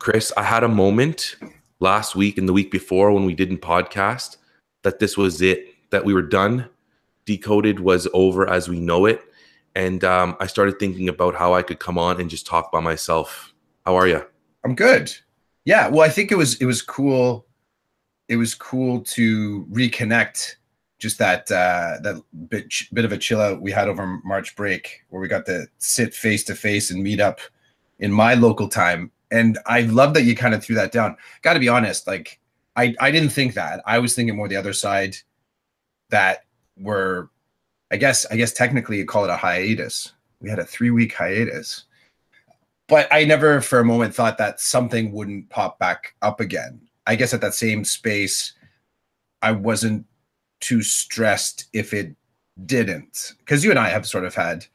Chris, I had a moment last week and the week before when we didn't podcast that this was it, that we were done. Decoded was over as we know it. And I started thinking about how I could come on and just talk by myself. How are you? I'm good. Yeah. Well, I think it was cool. It was cool to reconnect. Just that bit of a chill out we had over March break, where we got to sit face to face and meet up in my local time. And I love that you kind of threw that down. Got to be honest, like I didn't think that. I was thinking more the other side, that we're, I guess technically you call it a hiatus. We had a 3-week hiatus. But I never for a moment thought that something wouldn't pop back up again. I guess at that same space, I wasn't too stressed if it didn't. Because you and I have sort of had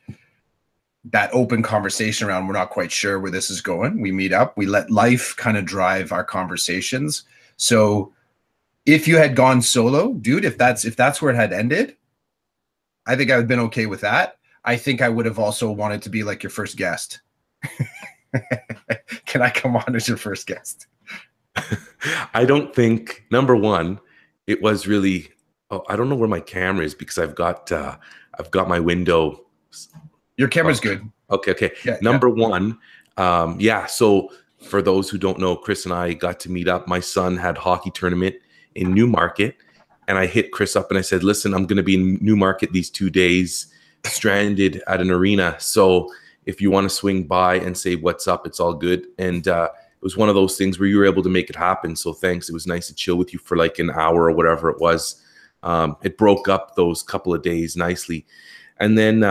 that open conversation around, we're not quite sure where this is going. We meet up, we let life kind of drive our conversations. So if you had gone solo, dude, if that's where it had ended, I think I would have been okay with that. I think I would have also wanted to be like your first guest. Can I come on as your first guest? I don't think, number one, it was really, I don't know where my camera is because I've got my window. Your camera's good. Okay. Yeah, number one, so for those who don't know, Chris and I got to meet up. My son had hockey tournament in Newmarket, and I hit Chris up and I said, listen, I'm going to be in Newmarket these 2 days, stranded at an arena. So if you want to swing by and say what's up, it's all good. And it was one of those things where you were able to make it happen. So thanks. It was nice to chill with you for like an hour or whatever it was. It broke up those couple of days nicely. And then,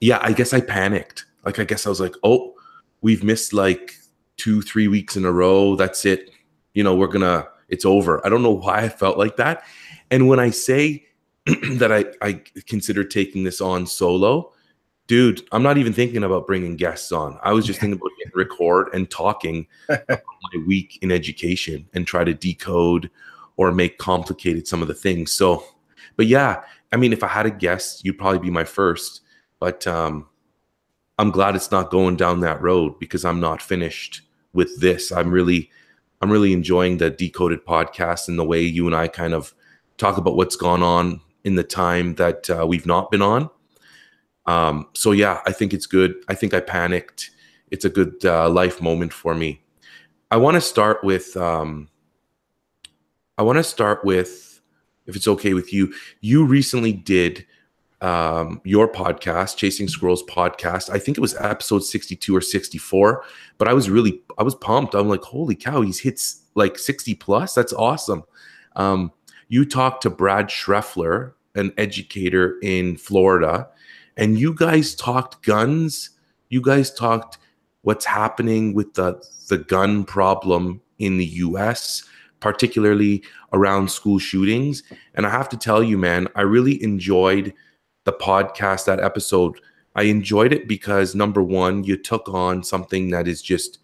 I guess I panicked. Like, I guess I was like, oh, we've missed like 2-3 weeks in a row. That's it. It's over. I don't know why I felt like that. And when I say that I consider taking this on solo, dude, I'm not even thinking about bringing guests on. I was just thinking about hitting record and talking about my week in education and try to decode or make complicated some of the things. So, but yeah, I mean, if I had a guest, you'd probably be my first. But I'm glad it's not going down that road because I'm not finished with this. I'm really enjoying the Decoded podcast and the way you and I kind of talk about what's gone on in the time that we've not been on. So yeah, I think it's good. I think I panicked. It's a good life moment for me. I want to start with, if it's okay with you, you recently did your podcast, Chasing Squirrels podcast. I think it was episode 62 or 64, but I was pumped. I'm like, holy cow, he's hits like 60 plus. That's awesome. You talked to Brad Schreffler, an educator in Florida, and you guys talked guns. You guys talked what's happening with the gun problem in the US, particularly around school shootings. And I have to tell you, man, I really enjoyed the podcast, that episode. I enjoyed it because, number one, you took on something that is just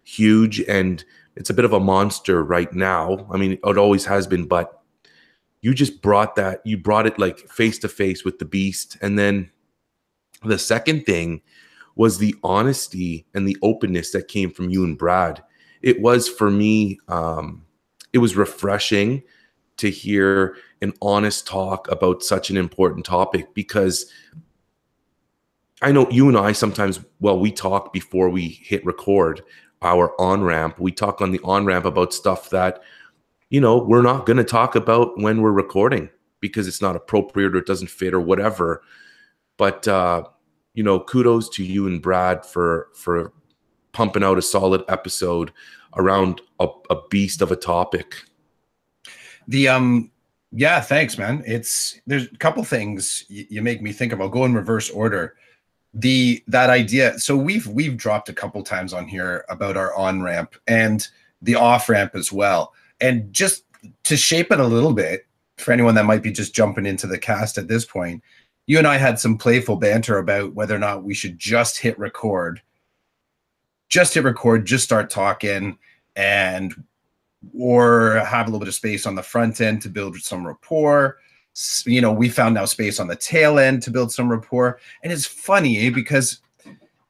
huge and it's a bit of a monster right now. I mean, it always has been, but you just brought it like face to face with the beast. And then the second thing was the honesty and the openness that came from you and Brad. It was, for me, it was refreshing to hear an honest talk about such an important topic, because I know you and I sometimes, we talk before we hit record our on-ramp. We talk on the on-ramp about stuff that, we're not going to talk about when we're recording because it's not appropriate or it doesn't fit or whatever. But, kudos to you and Brad for pumping out a solid episode around a beast of a topic. Yeah, thanks, man. There's a couple things you make me think of. I'll go in reverse order. That idea. So we've dropped a couple times on here about our on-ramp and the off-ramp as well. And just to shape it a little bit for anyone that might be just jumping into the cast at this point, you and I had some playful banter about whether or not we should just hit record, just start talking, or have a little bit of space on the front end to build some rapport. We found now space on the tail end to build some rapport. And it's funny, because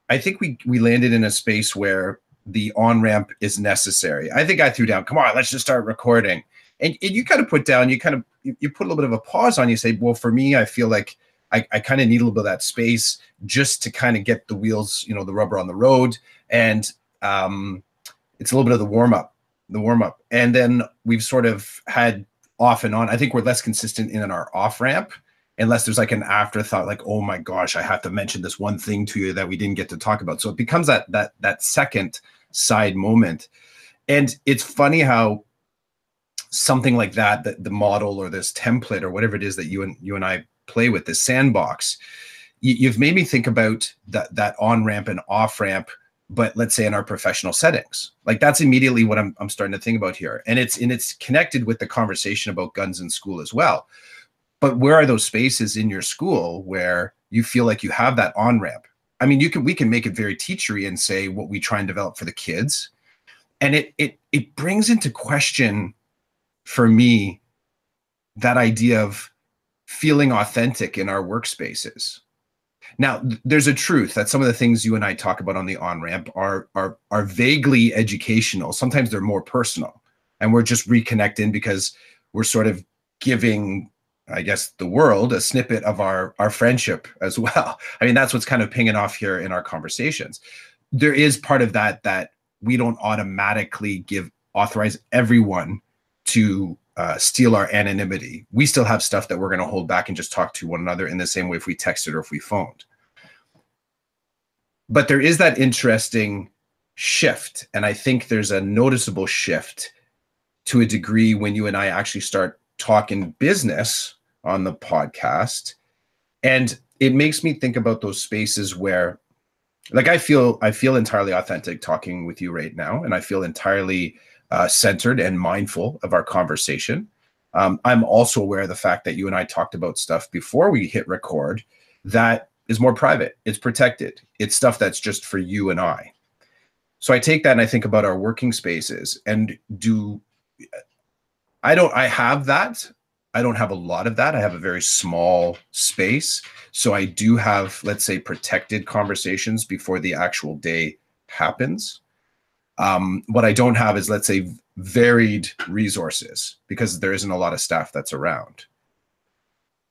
I think we landed in a space where the on-ramp is necessary. I think I threw down, come on, let's just start recording. And you kind of put down, you put a little bit of a pause on, you say, well, for me, I feel like I kind of need a little bit of that space just to kind of get the wheels, you know, the rubber on the road. And it's a little bit of the warm up. And then we've sort of had off and on. I think we're less consistent in our off ramp, unless there's like an afterthought, like, oh my gosh, I have to mention this one thing to you that we didn't get to talk about. So it becomes that second side moment. And it's funny how something like that the model or this template or whatever it is that you and I play with, this sandbox, you've made me think about that on ramp and off ramp, but let's say in our professional settings. Like that's immediately what I'm starting to think about here. And it's connected with the conversation about guns in school as well. But where are those spaces in your school where you feel like you have that on ramp? I mean, we can make it very teachery and say what we try and develop for the kids. And it brings into question for me that idea of feeling authentic in our workspaces. Now, there's a truth that some of the things you and I talk about on the on-ramp are vaguely educational. Sometimes they're more personal, and we're just reconnecting because we're sort of giving, I guess, the world a snippet of our friendship as well. I mean, that's what's kind of pinging off here in our conversations. There is part of that we don't automatically authorize everyone to steal our anonymity. We still have stuff that we're going to hold back and just talk to one another in the same way if we texted or if we phoned. But there is that interesting shift. And I think there's a noticeable shift to a degree when you and I actually start talking business on the podcast. And it makes me think about those spaces where, like, I feel entirely authentic talking with you right now. And I feel entirely centered and mindful of our conversation. I'm also aware of the fact that you and I talked about stuff before we hit record that is more private. It's protected. It's stuff that's just for you and I. So I take that and I think about our working spaces and I have that. I don't have a lot of that. I have a very small space. So I do have, let's say, protected conversations before the actual day happens. What I don't have is, let's say, varied resources because there isn't a lot of staff that's around.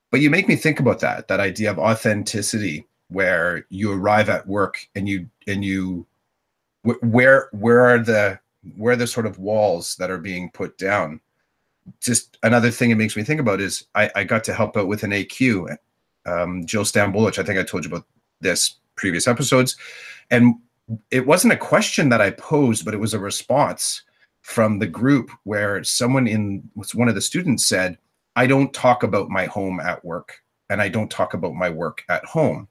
But you make me think about that idea of authenticity, where you arrive at work and where are the sort of walls that are being put down. Just another thing it makes me think about is I got to help out with an AQ, Jill Stambolich. I think I told you about this previous episodes. And it wasn't a question that I posed, but it was a response from the group where one of the students said, I don't talk about my home at work and I don't talk about my work at home.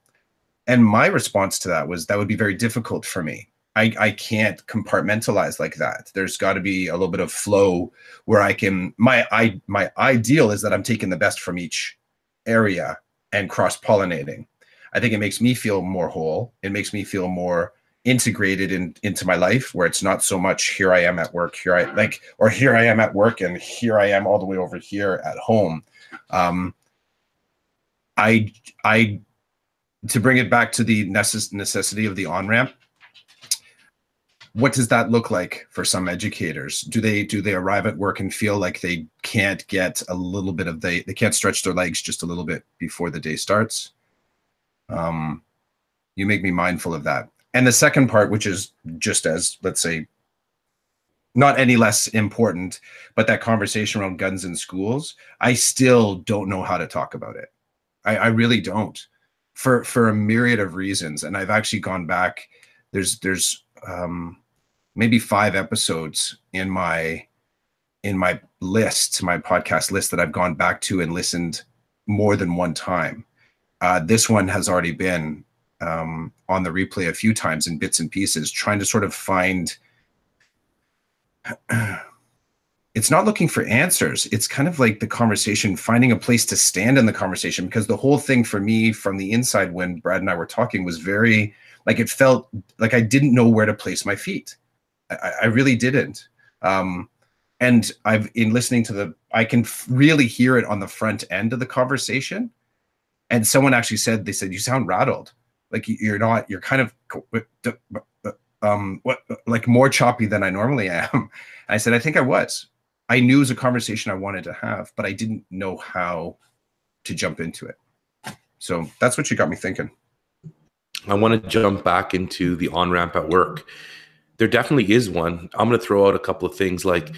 And my response to that was, that would be very difficult for me. I can't compartmentalize like that. There's got to be a little bit of flow where I can, my ideal is that I'm taking the best from each area and cross-pollinating. I think it makes me feel more whole. It makes me feel more integrated into my life, where it's not so much here I am at work, here I am at work and here I am all the way over here at home. To bring it back to the necessity of the on-ramp, what does that look like for some educators? Do they arrive at work and feel like they can't get a little bit of they can't stretch their legs just a little bit before the day starts? You make me mindful of that. And the second part, which is just as, let's say, not any less important, but that conversation around guns in schools, I still don't know how to talk about it. I really don't, for a myriad of reasons. And I've actually gone back. There's maybe 5 episodes in my podcast list that I've gone back to and listened more than one time. This one has already been on the replay a few times in bits and pieces, trying to sort of find, it's not looking for answers. It's kind of like the conversation, finding a place to stand in the conversation, because the whole thing for me from the inside when Brad and I were talking was very, like, it felt like I didn't know where to place my feet. I really didn't. And in listening to I can really hear it on the front end of the conversation. And someone actually said, you sound rattled. Like you're kind of, what, like more choppy than I normally am. And I said, I think I was. I knew it was a conversation I wanted to have, but I didn't know how to jump into it. So that's what you got me thinking. I want to jump back into the on-ramp at work. There definitely is one. I'm going to throw out a couple of things like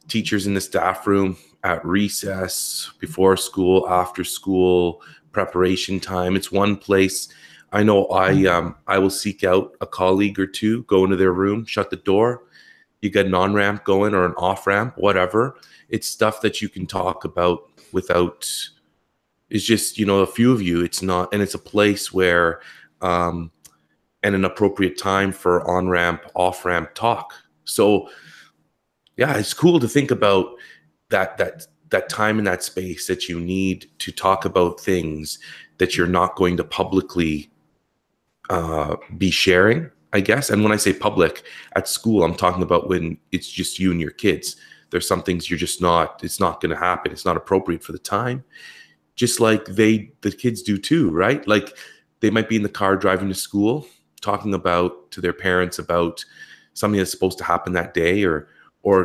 teachers in the staff room at recess, before school, after school, preparation time. It's one place. I know I will seek out a colleague or two, go into their room, shut the door. You get an on-ramp going or an off-ramp, whatever. It's stuff that you can talk about without, it's just, you know, a few of you. It's not, and it's a place where, and an appropriate time for on-ramp, off-ramp talk. So yeah, it's cool to think about that time in that space that you need to talk about things that you're not going to publicly be sharing, I guess. And when I say public, at school, I'm talking about when it's just you and your kids. There's some things you're just not, it's not going to happen. It's not appropriate for the time. Just like the kids do too, right? Like they might be in the car driving to school, talking about to their parents about something that's supposed to happen that day, or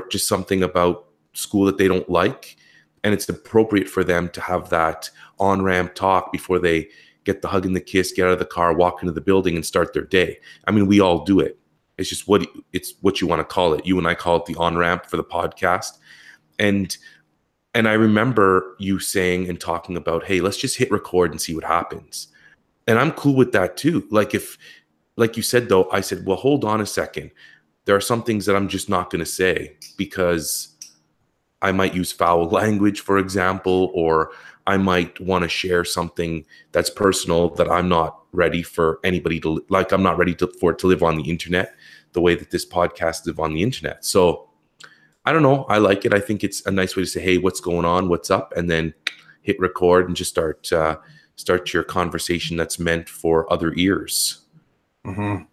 just something about school that they don't like. And it's appropriate for them to have that on-ramp talk before they get the hug and the kiss, get out of the car, walk into the building and start their day. I mean, we all do it. It's just what you want to call it. You and I call it the on-ramp for the podcast. And I remember you saying and talking about, hey, let's just hit record and see what happens. And I'm cool with that too. Like like you said, though, I said, well, hold on a second. There are some things that I'm just not going to say because I might use foul language, for example, or I might want to share something that's personal that I'm not ready for anybody to, like, I'm not ready for it to live on the internet the way that this podcast live on the internet. So I don't know. I like it. I think it's a nice way to say, hey, what's going on? What's up? And then hit record and just start your conversation that's meant for other ears. Mm-hmm.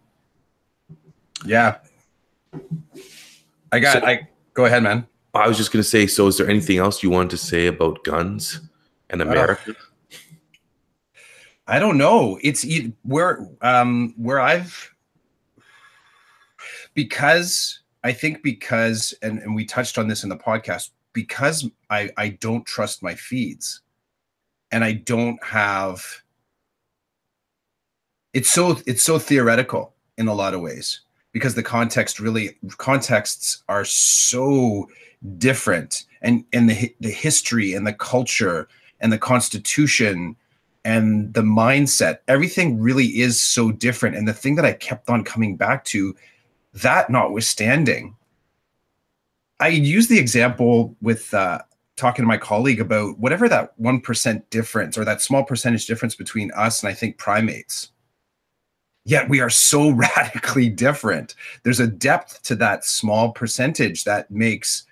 Yeah. Go ahead, man. I was just going to say, so is there anything else you wanted to say about guns and America? I don't know. It's where I've, because we touched on this in the podcast, because I don't trust my feeds, and I don't have, it's so theoretical in a lot of ways, because the contexts are so different, and the history and the culture and the Constitution and the mindset, everything really is so different. And the thing that I kept on coming back to, that notwithstanding, I use the example with talking to my colleague about whatever that 1% difference, or that small percentage difference between us and I think primates. Yet we are so radically different. There's a depth to that small percentage that makes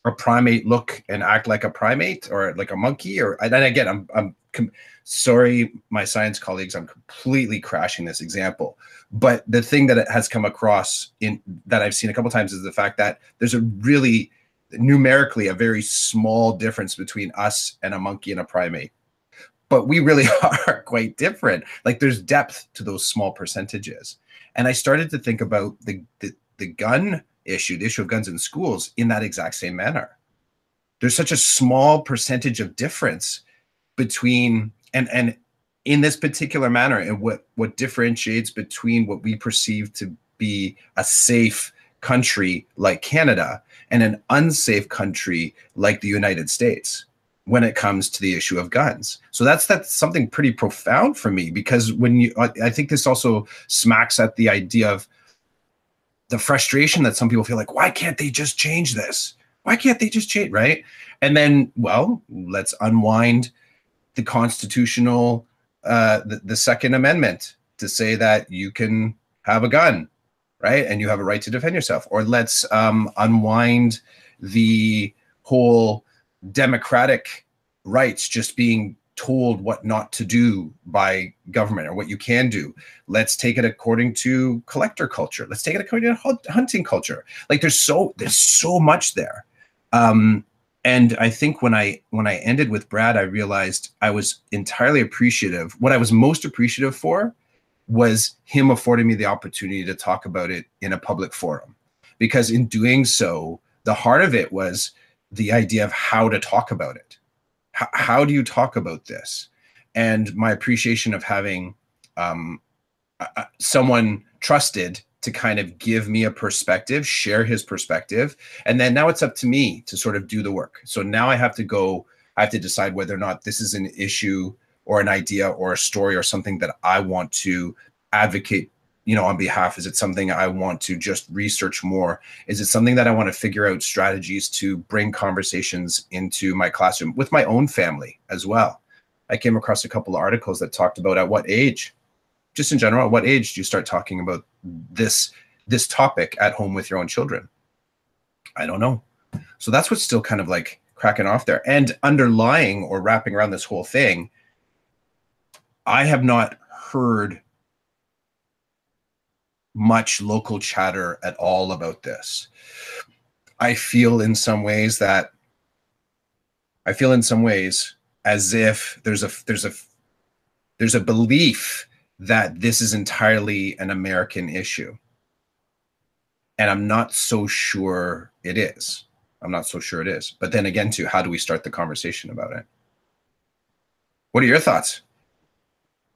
a primate look and act like a primate, or like a monkey. Or, and again, I'm sorry, my science colleagues, I'm completely crashing this example. But the thing that it has come across that I've seen a couple of times is the fact that there's a really, numerically, a very small difference between us and a monkey and a primate. But we really are quite different. Like, there's depth to those small percentages. And I started to think about the gun issue, the issue of guns in schools, in that exact same manner. There's such a small percentage of difference between, and in this particular manner, and what differentiates between what we perceive to be a safe country like Canada and an unsafe country like the United States when it comes to the issue of guns. So that's something pretty profound for me, because I think this also smacks at the idea of the frustration that some people feel like, why can't they just change this? Why can't they just change, right? And then, well, let's unwind the constitutional, the Second Amendment, to say that you can have a gun, right? And you have a right to defend yourself. Or let's unwind the whole democratic rights just being told what not to do by government, or what you can do. Let's take it according to collector culture. Let's take it according to hunting culture. Like, there's so much there. And I think when I ended with Brad, I realized I was entirely appreciative. What I was most appreciative for was him affording me the opportunity to talk about it in a public forum. Because in doing so, the heart of it was the idea of how to talk about it. How do you talk about this? And my appreciation of having someone trusted to kind of give me a perspective, share his perspective. And then now it's up to me to sort of do the work. So now I have to decide whether or not this is an issue or an idea or a story or something that I want to advocate, on behalf. Is it something I want to just research more? Is it something that I want to figure out strategies to bring conversations into my classroom with my own family as well? I came across a couple of articles that talked about at what age, just in general, at what age do you start talking about this topic at home with your own children? I don't know. So that's what's still kind of like cracking off there. And underlying or wrapping around this whole thing, I have not heard much local chatter at all about this. I feel in some ways as if there's a belief that this is entirely an American issue. And I'm not so sure it is. But then again, too, how do we start the conversation about it? What are your thoughts?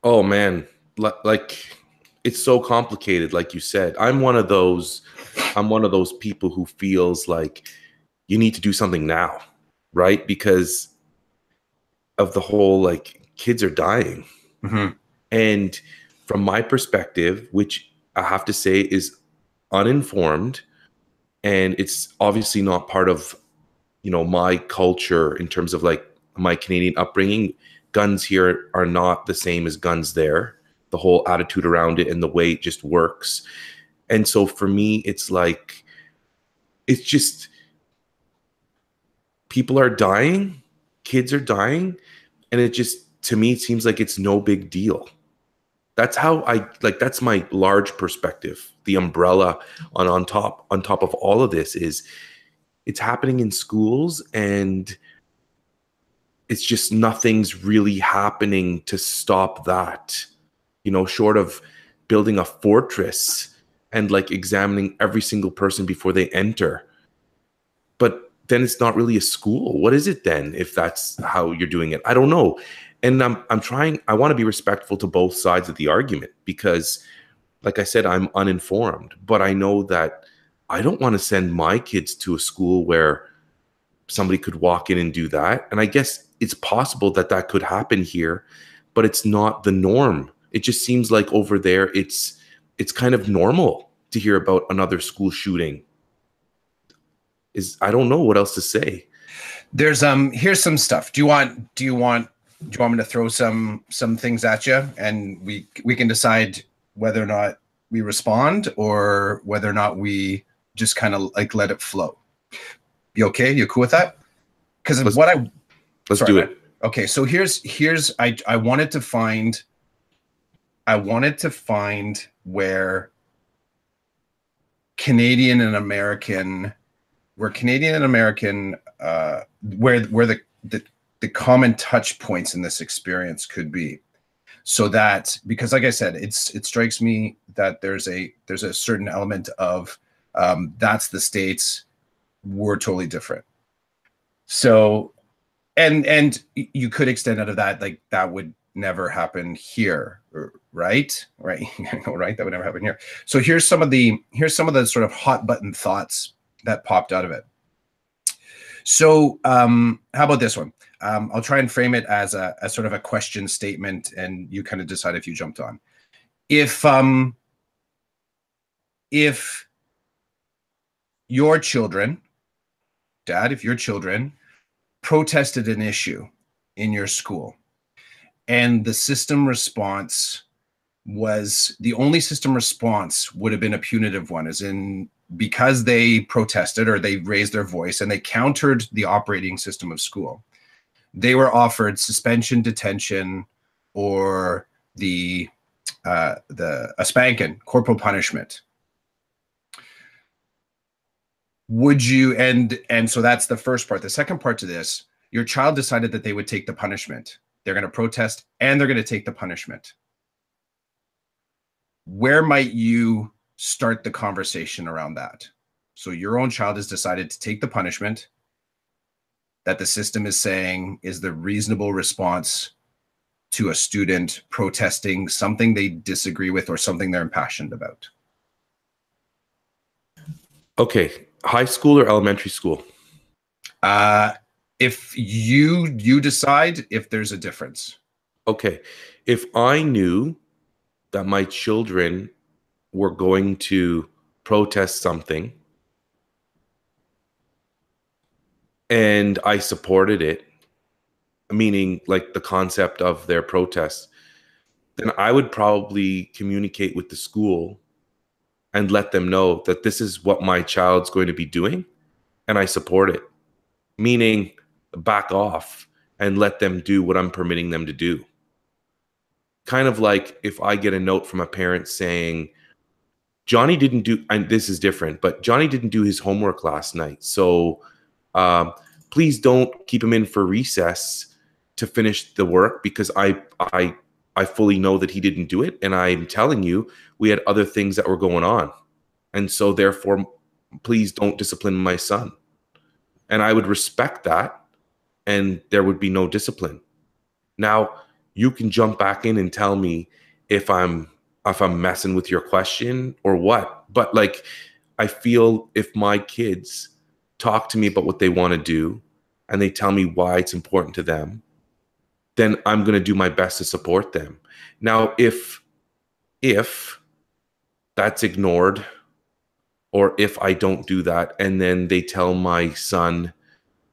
Oh man, like it's so complicated. Like you said, I'm one of those people who feels like you need to do something now, right? Because of the whole, like, kids are dying. Mm-hmm. And from my perspective, which I have to say is uninformed, and it's obviously not part of, my culture in terms of like my Canadian upbringing, guns here are not the same as guns there. The whole attitude around it and the way it just works. And so for me, it's like, it's just, people are dying, kids are dying. And it just, to me, it seems like it's no big deal. That's how that's my large perspective. The umbrella on top of all of this is it's happening in schools, and it's just nothing's really happening to stop that, short of building a fortress and like examining every single person before they enter. But then it's not really a school. What is it then if that's how you're doing it? I don't know. And I want to be respectful to both sides of the argument because, like I said, I'm uninformed, but I know that I don't want to send my kids to a school where somebody could walk in and do that. And I guess it's possible that that could happen here, but it's not the norm. It just seems like over there, it's kind of normal to hear about another school shooting. I don't know what else to say. There's here's some stuff. Do you want me to throw some things at you, and we can decide whether or not we respond or whether or not we just kind of like let it flow? You okay? You cool with that? Because let's do it. Okay, so here's I wanted to find where Canadian and American where the common touch points in this experience could be, so that, because like I said, it strikes me that there's a certain element of that's the States, we're totally different. So and you could extend out of that, like that would never happen here, right? Right. Right. That would never happen here. So here's some of the sort of hot button thoughts that popped out of it. So how about this one? I'll try and frame it as a sort of a question statement, and you kind of decide if you jumped on. If your children, Dad, if your children protested an issue in your school, and the system response was, the only system response would have been a punitive one, as in, because they protested or they raised their voice and they countered the operating system of school, they were offered suspension, detention, or a spanking, corporal punishment. Would you, and so that's the first part. The second part to this, your child decided that they would take the punishment. They're going to protest and they're going to take the punishment. where might you start the conversation around that? So your own child has decided to take the punishment that the system is saying is the reasonable response to a student protesting something they disagree with or something they're impassioned about. Okay, high school or elementary school? If you decide if there's a difference. Okay, if I knew that my children were going to protest something and I supported it, meaning like the concept of their protest, then I would probably communicate with the school and let them know that this is what my child's going to be doing and I support it, meaning back off and let them do what I'm permitting them to do. Kind of like if I get a note from a parent saying, Johnny didn't do, and this is different, but Johnny didn't do his homework last night. So please don't keep him in for recess to finish the work because I fully know that he didn't do it. And I'm telling you, we had other things that were going on. And so therefore, please don't discipline my son. And I would respect that and there would be no discipline. Now, you can jump back in and tell me if I'm messing with your question or what. But like, I feel if my kids talk to me about what they want to do and they tell me why it's important to them, then I'm going to do my best to support them. Now, if that's ignored, or if I don't do that and then they tell my son,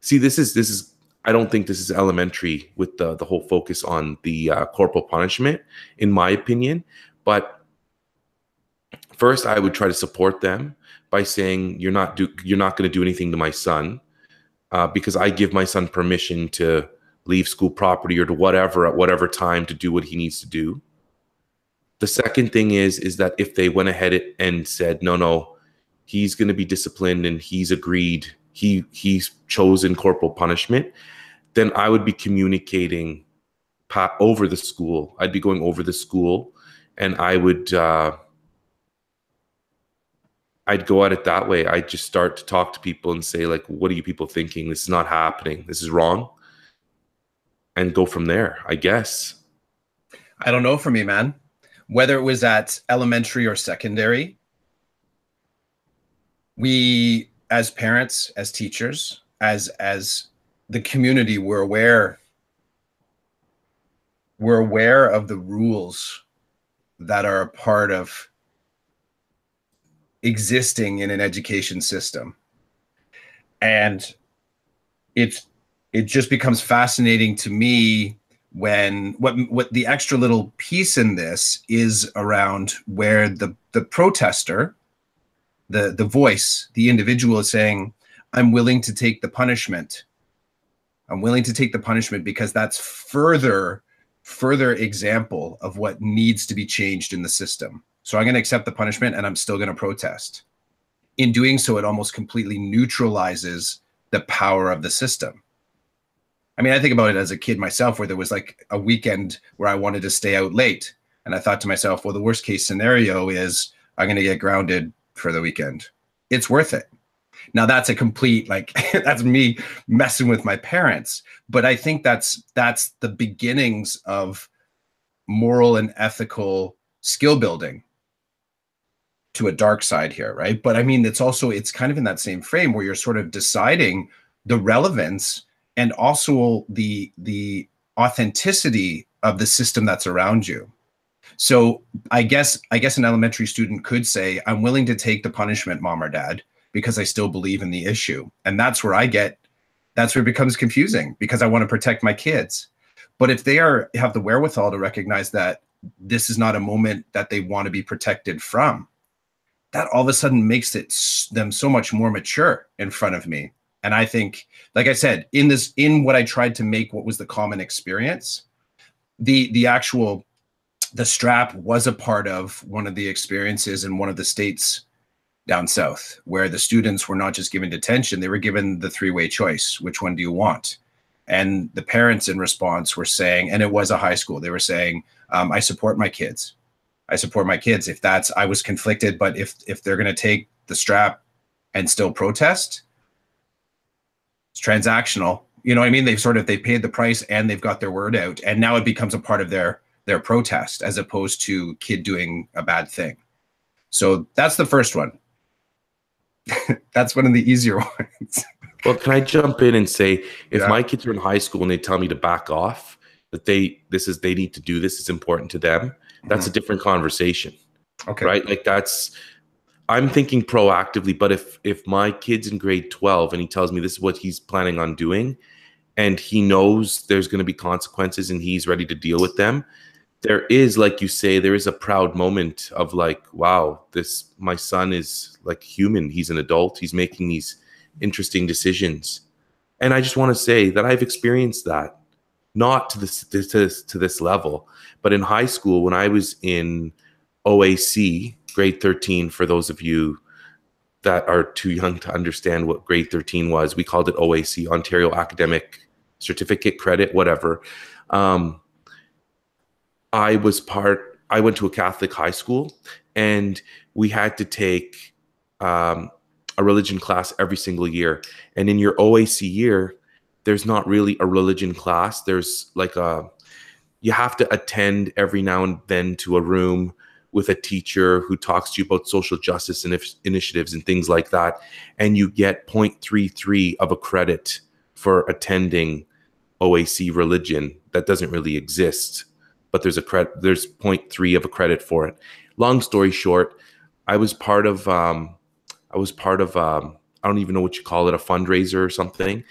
see, this is I don't think this is elementary with the whole focus on the corporal punishment, in my opinion. But first, I would try to support them by saying, you're not going to do anything to my son because I give my son permission to leave school property or to whatever at whatever time to do what he needs to do. The second thing is that if they went ahead and said, no, he's going to be disciplined and he's agreed, he's chosen corporal punishment, then I would be communicating over the school. I'd be going over the school and I would, I'd go at it that way. I'd just start to talk to people and say, like, what are you people thinking? This is not happening. This is wrong. And go from there, I guess. I don't know for me, man. Whether it was at elementary or secondary, we as parents, as teachers, as the community, we're aware of the rules that are a part of existing in an education system. And it just becomes fascinating to me when what the extra little piece in this is around where the protester, the voice, the individual is saying, I'm willing to take the punishment. I'm willing to take the punishment because that's further example of what needs to be changed in the system. So I'm going to accept the punishment and I'm still going to protest. In doing so, it almost completely neutralizes the power of the system. I mean, I think about it as a kid myself, where there was like a weekend where I wanted to stay out late. And I thought to myself, well, the worst case scenario is I'm going to get grounded for the weekend. It's worth it. Now that's a complete, like, that's me messing with my parents. But I think that's the beginnings of moral and ethical skill building to a dark side here, right? But I mean, it's kind of in that same frame where you're sort of deciding the relevance and also the authenticity of the system that's around you. So I guess an elementary student could say, I'm willing to take the punishment, mom or dad, because I still believe in the issue. And that's where it becomes confusing, because I want to protect my kids. But if they have the wherewithal to recognize that this is not a moment that they want to be protected from, that all of a sudden makes them so much more mature in front of me. And I think, like I said, in what I tried to make what was the common experience, the strap was a part of one of the experiences in one of the states down south, where the students were not just given detention, they were given the three-way choice. Which one do you want? And the parents in response were saying, and it was a high school, they were saying, I support my kids. I support my kids. If that's, I was conflicted, but if they're going to take the strap and still protest, it's transactional. You know what I mean? They paid the price and they've got their word out, and now it becomes a part of their protest as opposed to kid doing a bad thing. So that's the first one. That's one of the easier ones. Well, can I jump in and say, if my kids are in high school and they tell me to back off, that they need to do this, it's important to them, that's a different conversation. Okay. Right? Like I'm thinking proactively, but if my kid's in grade 12 and he tells me this is what he's planning on doing, and he knows there's going to be consequences and he's ready to deal with them, there is, like you say, there is a proud moment of like, wow, my son is like human. He's an adult. He's making these interesting decisions. And I just want to say that I've experienced that, not to this level, but in high school, when I was in OAC, grade 13, for those of you that are too young to understand what grade 13 was, we called it OAC, Ontario Academic Certificate Credit, whatever. I went to a Catholic high school, and we had to take a religion class every single year. And in your OAC year, there's not really a religion class. There's like you have to attend every now and then to a room with a teacher who talks to you about social justice initiatives and things like that. And you get 0.33 of a credit for attending OAC religion. That doesn't really exist, but there's 0.3 of a credit for it. Long story short, I was part of I don't even know what you call it, a fundraiser or something.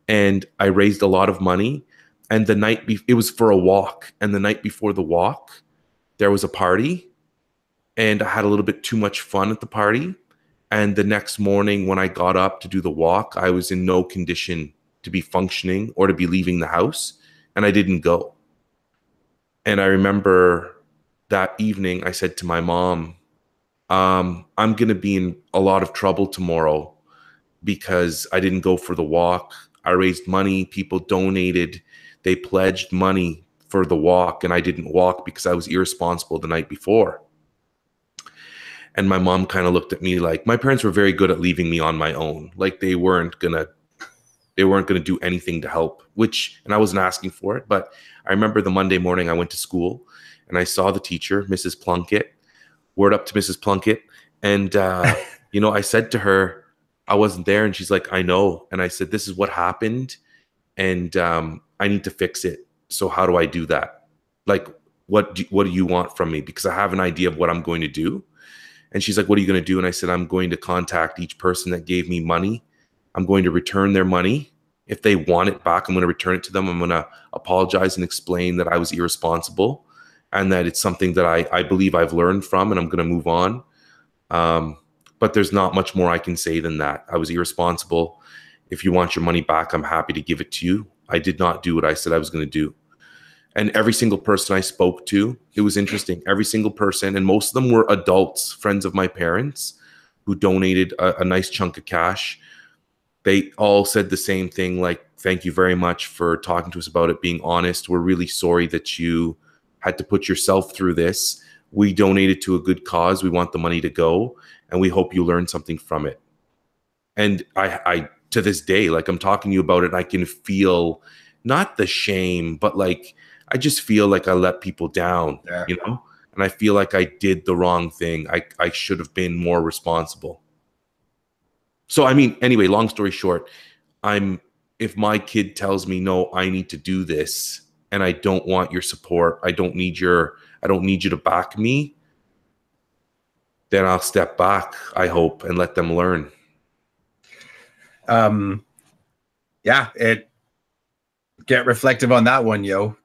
And I raised a lot of money. And it was for a walk. And the night before the walk, there was a party. And I had a little bit too much fun at the party. And the next morning when I got up to do the walk, I was in no condition to be functioning or to be leaving the house. And I didn't go. And I remember that evening, I said to my mom, I'm going to be in a lot of trouble tomorrow because I didn't go for the walk. I raised money. People donated. They pledged money for the walk, and I didn't walk because I was irresponsible the night before. And my mom kind of looked at me like, my parents were very good at leaving me on my own. Like they weren't gonna do anything to help, and I wasn't asking for it. But I remember the Monday morning I went to school and I saw the teacher, Mrs. Plunkett. Word up to Mrs. Plunkett. And, I said to her, I wasn't there. And she's like, I know. And I said, this is what happened. And I need to fix it. So how do I do that? Like, what do you want from me? Because I have an idea of what I'm going to do. And she's like, what are you going to do? And I said, I'm going to contact each person that gave me money. I'm going to return their money. If they want it back, I'm going to return it to them. I'm going to apologize and explain that I was irresponsible and that it's something that I believe I've learned from, and I'm going to move on. But there's not much more I can say than that. I was irresponsible. If you want your money back, I'm happy to give it to you. I did not do what I said I was going to do. And every single person I spoke to, it was interesting. Every single person, and most of them were adults, friends of my parents, who donated a nice chunk of cash. They all said the same thing, like, thank you very much for talking to us about it, being honest. We're really sorry that you had to put yourself through this. We donated to a good cause. We want the money to go, and we hope you learned something from it. And I to this day, like I'm talking to you about it, I can feel not the shame, but like, I just feel like I let people down, And I feel like I did the wrong thing. I should have been more responsible. So, I mean, anyway, long story short, if my kid tells me, no, I need to do this and I don't want your support, I don't need you to back me, then I'll step back, I hope, and let them learn. Get reflective on that one, yo.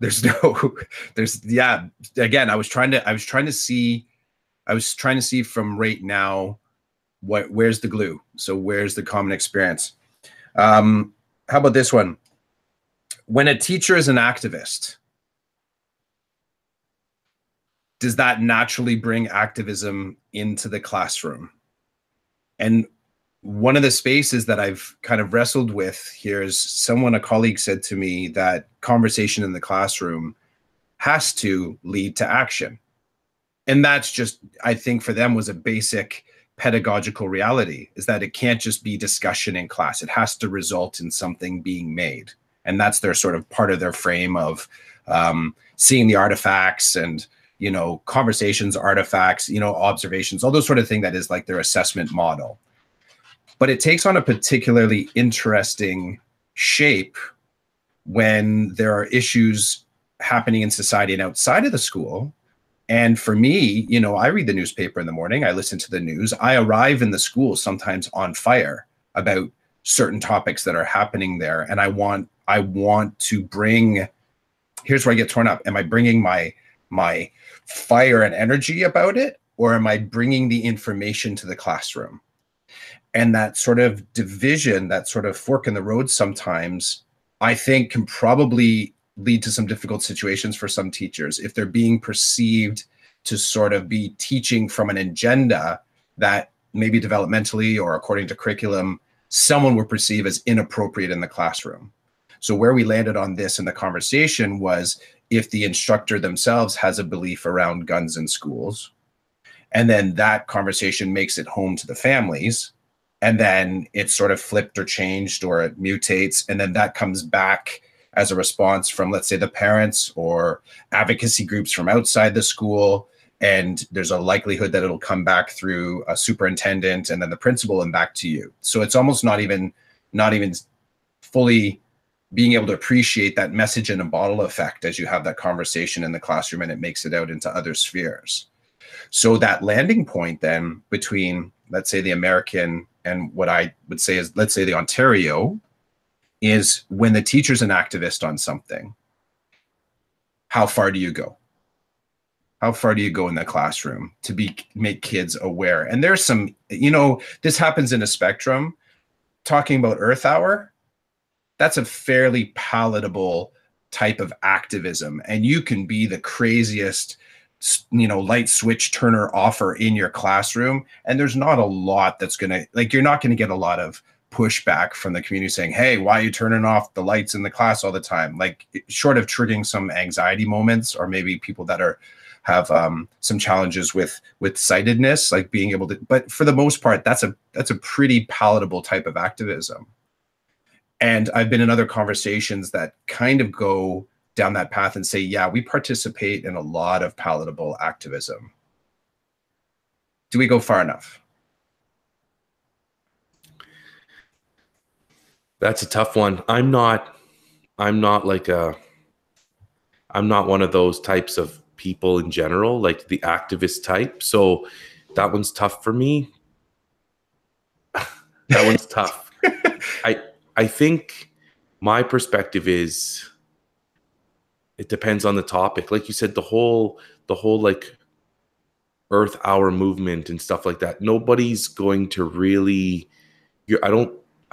Again, I was trying to see from right now, where's the glue? So where's the common experience? How about this one? When a teacher is an activist, does that naturally bring activism into the classroom? And one of the spaces that I've kind of wrestled with here is a colleague said to me that conversation in the classroom has to lead to action. And that's just, I think for them was a basic pedagogical reality, is that it can't just be discussion in class. It has to result in something being made. And that's their sort of part of their frame of seeing the artifacts and, you know, conversations, artifacts, you know, observations, all those sort of thing that is like their assessment model. But it takes on a particularly interesting shape when there are issues happening in society and outside of the school. And for me, you know, I read the newspaper in the morning, I listen to the news, I arrive in the school sometimes on fire about certain topics that are happening there. And I want to bring, here's where I get torn up. Am I bringing my fire and energy about it, or am I bringing the information to the classroom? And that sort of division, that sort of fork in the road sometimes, I think can probably lead to some difficult situations for some teachers if they're being perceived to sort of be teaching from an agenda that maybe developmentally or according to curriculum, someone would perceive as inappropriate in the classroom. So where we landed on this in the conversation was if the instructor themselves has a belief around guns in schools, and then that conversation makes it home to the families, and then it's sort of flipped or changed or it mutates, and then that comes back as a response from, let's say, the parents or advocacy groups from outside the school, and there's a likelihood that it'll come back through a superintendent and then the principal and back to you. So it's almost not even fully being able to appreciate that message in a bottle effect as you have that conversation in the classroom and it makes it out into other spheres. So that landing point then between, let's say, the American and what I would say is, let's say, the Ontario, is when the teacher's an activist on something, how far do you go? How far do you go in the classroom to make kids aware? And there's some, you know, this happens in a spectrum. Talking about Earth Hour, that's a fairly palatable type of activism. And you can be the craziest, you know, light switch turner offer in your classroom. And there's not a lot that's going to, like, you're not going to get a lot of pushback from the community saying, hey, why are you turning off the lights in the class all the time? Like, short of triggering some anxiety moments, or maybe people that have some challenges with sightedness, like being able to, but for the most part, that's a pretty palatable type of activism. And I've been in other conversations that kind of go down that path and say, yeah, we participate in a lot of palatable activism. Do we go far enough? That's a tough one. I'm not one of those types of people in general, like the activist type. So that one's tough for me. That one's tough. I think my perspective is it depends on the topic. Like you said, the whole like Earth Hour movement and stuff like that. Nobody's going to really, I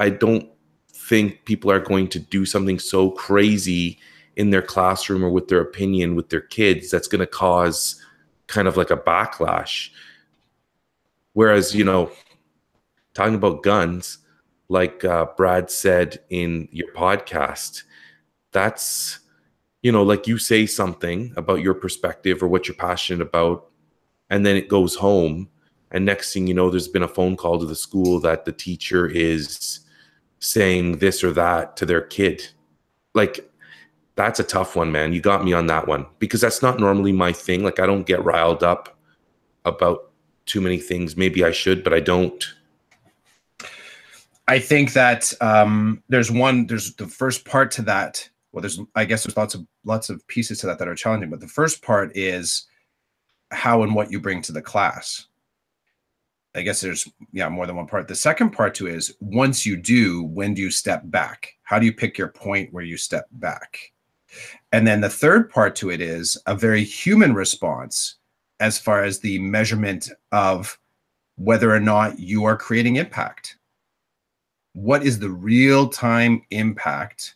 don't think people are going to do something so crazy in their classroom or with their opinion with their kids that's going to cause kind of like a backlash. Whereas, you know, talking about guns, like Brad said in your podcast, that's, you know, like you say something about your perspective or what you're passionate about, and then it goes home, and next thing you know, there's been a phone call to the school that the teacher is saying this or that to their kid. Like, that's a tough one, man. You got me on that one, because that's not normally my thing. Like, I don't get riled up about too many things. Maybe I should, but I don't. I think that there's the first part to that. Well, I guess there's lots of pieces to that are challenging, but the first part is how and what you bring to the class. I guess there's more than one part. The second part to it is, once you do, when do you step back? How do you pick your point where you step back? And then the third part to it is a very human response as far as the measurement of whether or not you are creating impact. What is the real-time impact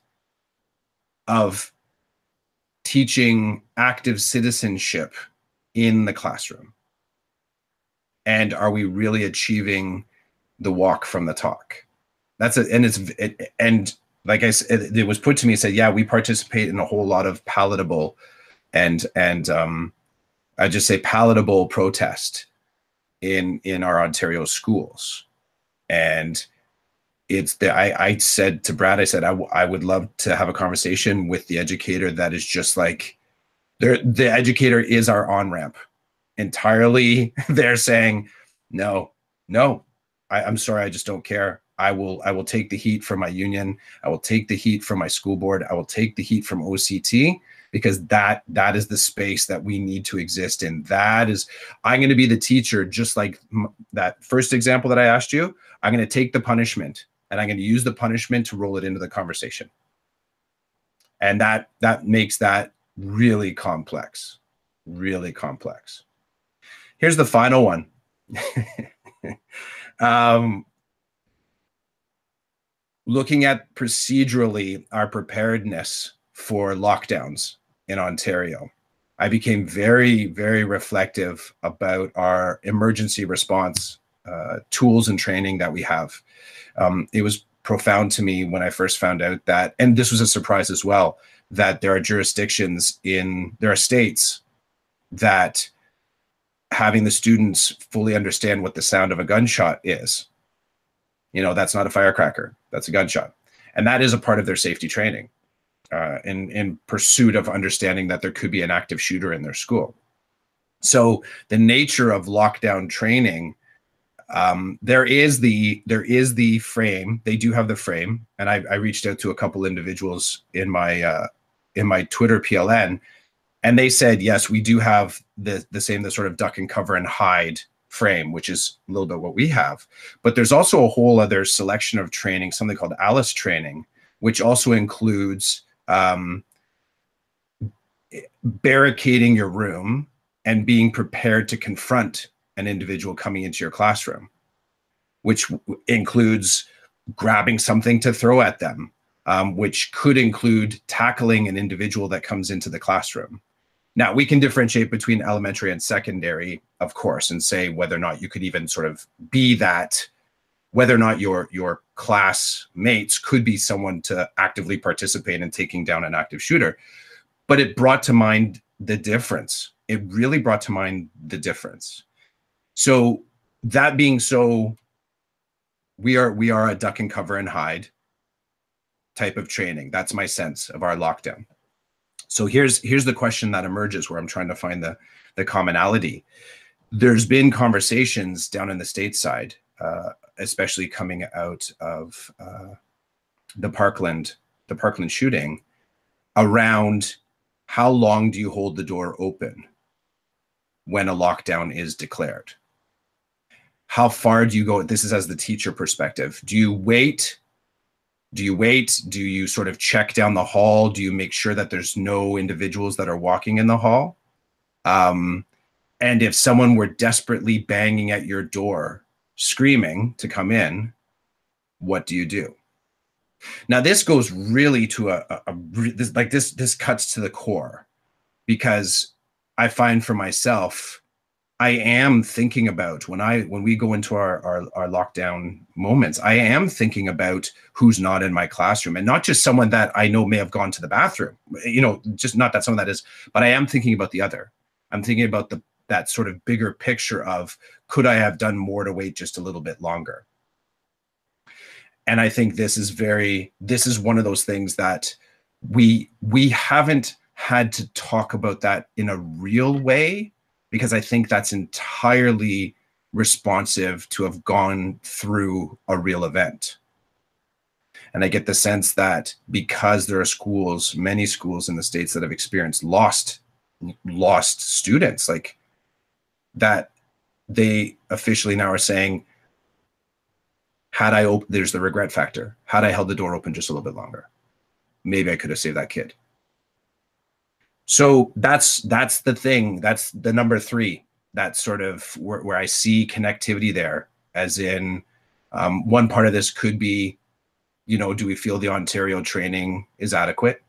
of teaching active citizenship in the classroom? And are we really achieving the walk from the talk? And like I said, it was put to me, said, yeah, we participate in a whole lot of palatable and I just say palatable protest in our Ontario schools. And I said to Brad, I said, I would love to have a conversation with the educator that is just like, the educator is our on-ramp entirely. They're saying, no, I'm sorry, I just don't care. I will take the heat from my union. I will take the heat from my school board. I will take the heat from OCT, because that is the space that we need to exist in. That is, I'm going to be the teacher, just like that first example that I asked you. I'm going to take the punishment and I'm going to use the punishment to roll it into the conversation. And that makes that really complex, really complex. Here's the final one. Looking at procedurally our preparedness for lockdowns in Ontario, I became very, very reflective about our emergency response tools and training that we have. It was profound to me when I first found out that, and this was a surprise as well, that there are jurisdictions there are states that having the students fully understand what the sound of a gunshot is. You know, that's not a firecracker, that's a gunshot. And that is a part of their safety training in pursuit of understanding that there could be an active shooter in their school. So the nature of lockdown training, there is the frame. They do have the frame, and I reached out to a couple individuals in my Twitter PLN, and they said, yes, we do have the sort of duck and cover and hide frame, which is a little bit what we have. But there's also a whole other selection of training, something called ALICE training, which also includes barricading your room and being prepared to confront an individual coming into your classroom, which includes grabbing something to throw at them, which could include tackling an individual that comes into the classroom. Now, we can differentiate between elementary and secondary, of course, and say whether or not you could even sort of be that, whether or not your classmates could be someone to actively participate in taking down an active shooter. But it brought to mind the difference. It really brought to mind the difference. So that being so, we are a duck and cover and hide type of training. That's my sense of our lockdown. So here's the question that emerges, where I'm trying to find the commonality. There's been conversations down in the stateside, especially coming out of the Parkland shooting, around how long do you hold the door open when a lockdown is declared? How far do you go? This is as the teacher perspective. Do you wait? Do you sort of check down the hall? Do you make sure that there's no individuals that are walking in the hall? And if someone were desperately banging at your door, screaming to come in, what do you do? Now, this goes really to this cuts to the core, because I find for myself, I am thinking about when we go into our lockdown moments, I am thinking about who's not in my classroom, and not just someone that I know may have gone to the bathroom, you know, just not that someone that is, but I am thinking about the other. I'm thinking about that sort of bigger picture of, could I have done more to wait just a little bit longer? And I think this is one of those things that we haven't had to talk about that in a real way, because I think that's entirely responsive to have gone through a real event. And I get the sense that because there are many schools in the States that have experienced lost students, like that, they officially now are saying, there's the regret factor. Had I held the door open just a little bit longer, maybe I could have saved that kid. So that's the thing. That's the number 3. That's sort of where I see connectivity there, as in one part of this could be, you know, do we feel the Ontario training is adequate?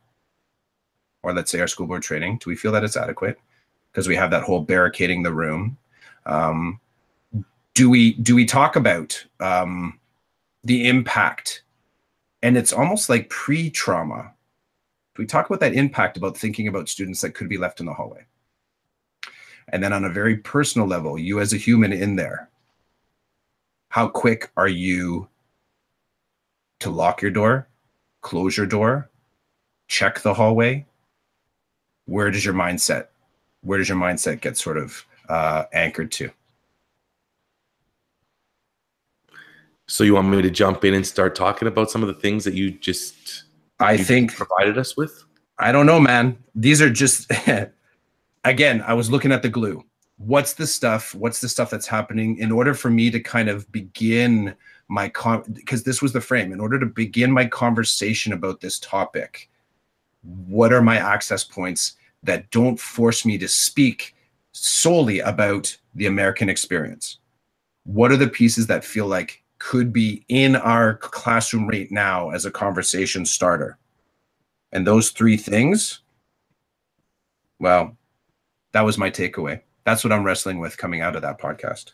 Or let's say our school board training, do we feel that it's adequate? Because we have that whole barricading the room. Do we talk about the impact? And it's almost like pre-trauma. Do we talk about that impact, about thinking about students that could be left in the hallway? And then on a very personal level, you as a human in there, how quick are you to lock your door, close your door, check the hallway? Where does your mindset get sort of anchored to? So you want me to jump in and start talking about some of the things that you think provided us with? I don't know, man. These are just, again, I was looking at the glue. What's the stuff that's happening in order for me to kind of begin my because this was the frame. In order to begin my conversation about this topic, what are my access points that don't force me to speak solely about the American experience? What are the pieces that feel like could be in our classroom right now as a conversation starter? And those three things, well, that was my takeaway. That's what I'm wrestling with coming out of that podcast.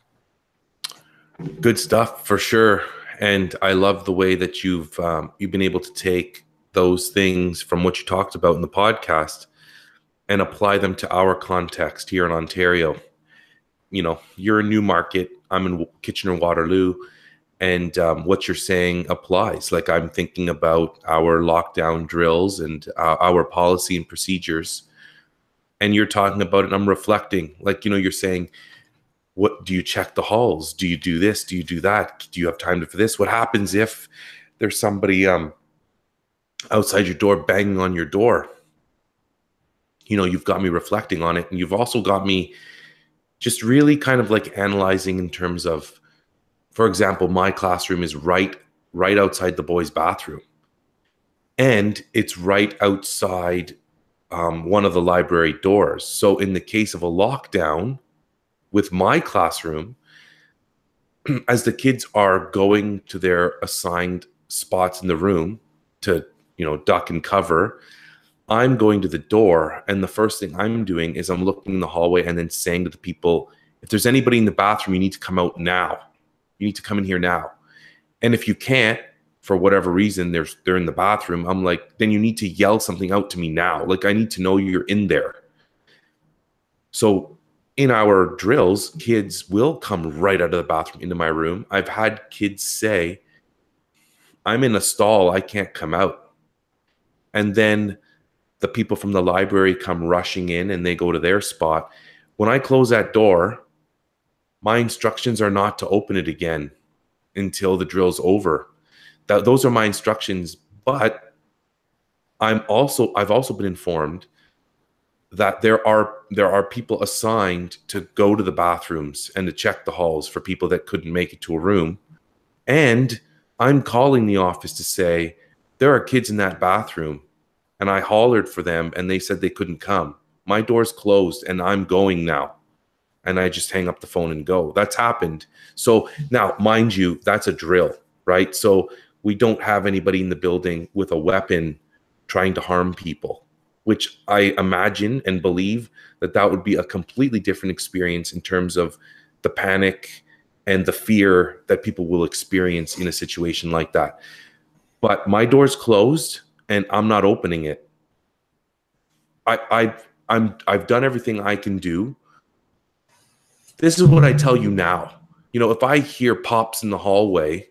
Good stuff for sure. And I love the way that you've been able to take those things from what you talked about in the podcast and apply them to our context here in Ontario. You know, you're in Newmarket, I'm in Kitchener-Waterloo, and what you're saying applies. Like, I'm thinking about our lockdown drills and our policy and procedures, and you're talking about it, and I'm reflecting. Like, you know, you're saying, what do you check the halls? Do you do this? Do you do that? Do you have time for this? What happens if there's somebody outside your door banging on your door? You know, you've got me reflecting on it, and you've also got me just really kind of like analyzing in terms of, for example, my classroom is right outside the boys' bathroom, and it's right outside one of the library doors. So in the case of a lockdown with my classroom, as the kids are going to their assigned spots in the room to, you know, duck and cover, I'm going to the door, and the first thing I'm doing is I'm looking in the hallway and then saying to the people, if there's anybody in the bathroom, you need to come out now. You need to come in here now. And if you can't, for whatever reason, they're in the bathroom, I'm like, then you need to yell something out to me now. Like, I need to know you're in there. So in our drills, kids will come right out of the bathroom into my room. I've had kids say, I'm in a stall, I can't come out. And then the people from the library come rushing in and they go to their spot. When I close that door, my instructions are not to open it again until the drill's over. Those are my instructions. But I've also been informed that there are people assigned to go to the bathrooms and to check the halls for people that couldn't make it to a room. And I'm calling the office to say, there are kids in that bathroom, and I hollered for them and they said they couldn't come. My door's closed and I'm going now. And I just hang up the phone and go. That's happened. So now, mind you, that's a drill, right? So we don't have anybody in the building with a weapon trying to harm people, which I imagine and believe that would be a completely different experience in terms of the panic and the fear that people will experience in a situation like that. But my door's closed and I'm not opening it. I've done everything I can do. This is what I tell you now. You know, if I hear pops in the hallway,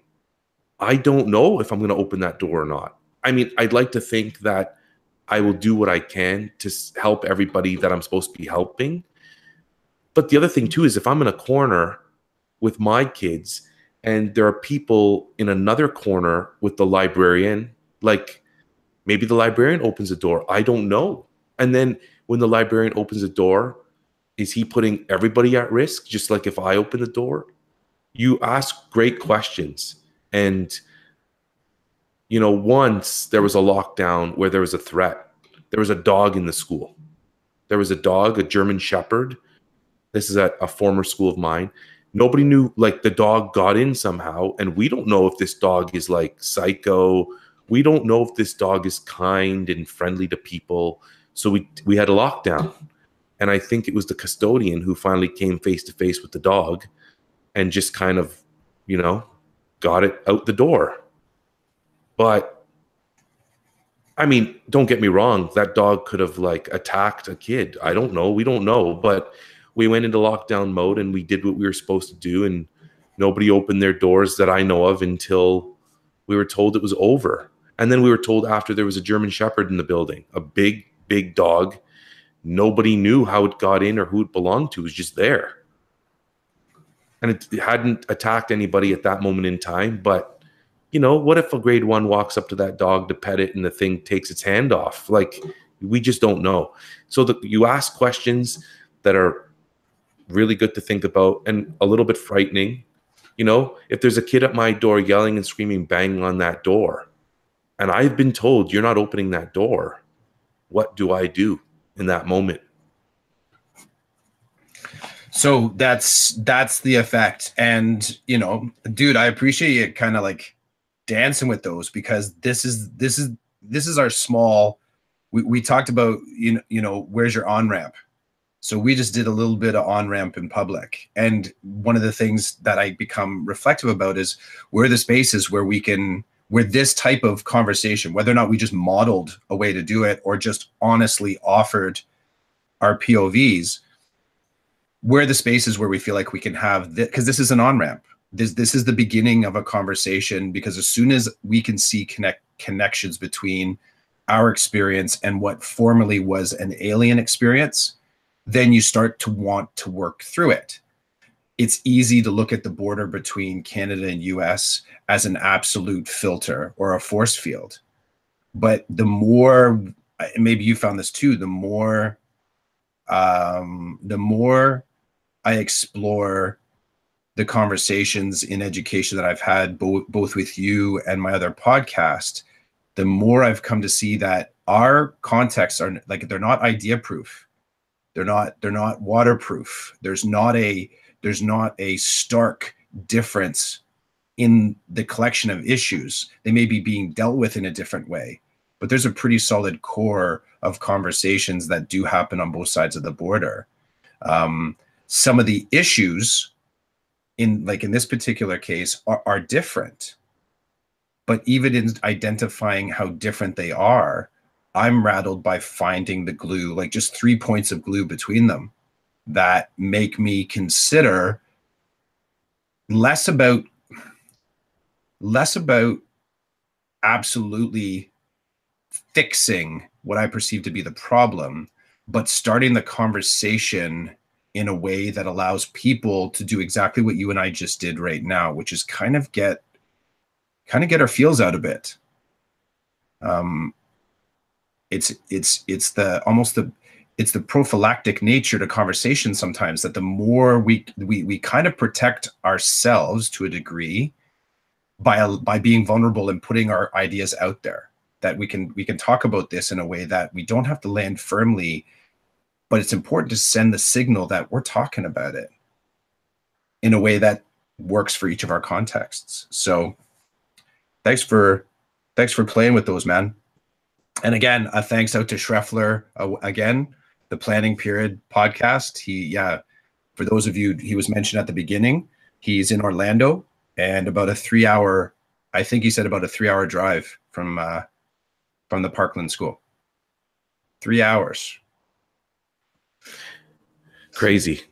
I don't know if I'm going to open that door or not. I mean, I'd like to think that I will do what I can to help everybody that I'm supposed to be helping. But the other thing too is, if I'm in a corner with my kids and there are people in another corner with the librarian, like maybe the librarian opens the door, I don't know. And then when the librarian opens the door, is he putting everybody at risk? Just like if I open the door? You ask great questions. And, you know, once there was a lockdown where there was a threat. There was a dog in the school. There was a dog, a German Shepherd. This is at a former school of mine. Nobody knew, like, the dog got in somehow. And we don't know if this dog is like psycho. We don't know if this dog is kind and friendly to people. So we had a lockdown. And I think it was the custodian who finally came face to face with the dog and just kind of, you know, got it out the door. But I mean, don't get me wrong, that dog could have like attacked a kid. I don't know. We don't know. But we went into lockdown mode and we did what we were supposed to do, and nobody opened their doors that I know of until we were told it was over. And then we were told after there was a German Shepherd in the building, a big, big dog. Nobody knew how it got in or who it belonged to. It was just there. And it hadn't attacked anybody at that moment in time. But, you know, what if a grade 1 walks up to that dog to pet it and the thing takes its hand off? Like, we just don't know. So you ask questions that are really good to think about and a little bit frightening. You know, if there's a kid at my door yelling and screaming, banging on that door, and I've been told you're not opening that door, what do I do in that moment? So that's the effect. And, you know, dude, I appreciate you kind of like dancing with those, because this is our small, we talked about, you know, where's your on-ramp? So we just did a little bit of on-ramp in public. And one of the things that I become reflective about is where the spaces where where this type of conversation, whether or not we just modeled a way to do it or just honestly offered our POVs, where the spaces where we feel like we can have this, because this is an on-ramp. This is the beginning of a conversation, because as soon as we can see connections between our experience and what formerly was an alien experience, then you start to want to work through it. It's easy to look at the border between Canada and US as an absolute filter or a force field. But the more, maybe you found this too, the more I explore the conversations in education that I've had both with you and my other podcast, the more I've come to see that our contexts are like, they're not idea proof. They're not waterproof. There's not a stark difference in the collection of issues. They may be being dealt with in a different way, but there's a pretty solid core of conversations that do happen on both sides of the border. Some of the issues in this particular case are different, but even in identifying how different they are, I'm rattled by finding the glue, like just 3 points of glue between them that make me consider less about absolutely fixing what I perceive to be the problem, but starting the conversation in a way that allows people to do exactly what you and I just did right now, which is kind of get our feels out a bit. It's the prophylactic nature to conversation sometimes, that the more we kind of protect ourselves to a degree by being vulnerable and putting our ideas out there, that we can talk about this in a way that we don't have to land firmly, but it's important to send the signal that we're talking about it in a way that works for each of our contexts. So thanks for playing with those, man. And again, thanks out to Schreffler, again, the Planning Period podcast. For those of you, he was mentioned at the beginning, he's in Orlando, and about a 3 hour, I think he said about a 3 hour drive from the Parkland School. 3 hours. Crazy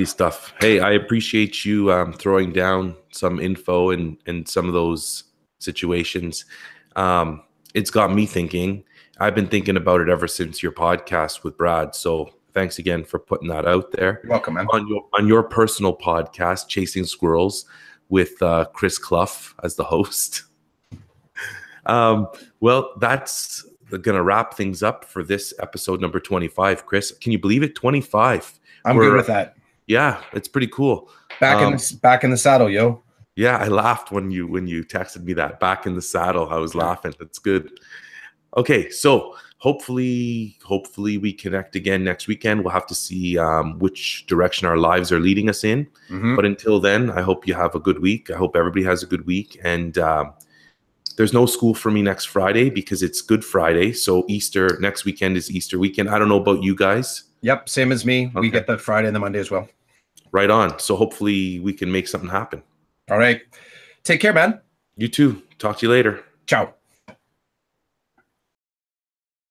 Stuff. Hey, I appreciate you throwing down some info and some of those situations. It's got me thinking. I've been thinking about it ever since your podcast with Brad. So thanks again for putting that out there. You're welcome, man. On your personal podcast, Chasing Squirrels, with Chris Clough as the host. Well, that's going to wrap things up for this episode number 25. Chris, can you believe it? 25. I'm good with that. Yeah, it's pretty cool. Back in the saddle, yo. Yeah, I laughed when you texted me that, back in the saddle. I was laughing. That's good. Okay, so hopefully we connect again next weekend. We'll have to see which direction our lives are leading us in. Mm-hmm. But until then, I hope you have a good week. I hope everybody has a good week. And there's no school for me next Friday because it's Good Friday. So next weekend is Easter weekend. I don't know about you guys. Yep, same as me. Okay. We get the Friday and the Monday as well. Right on. So hopefully we can make something happen. All right. Take care, man. You too. Talk to you later. Ciao.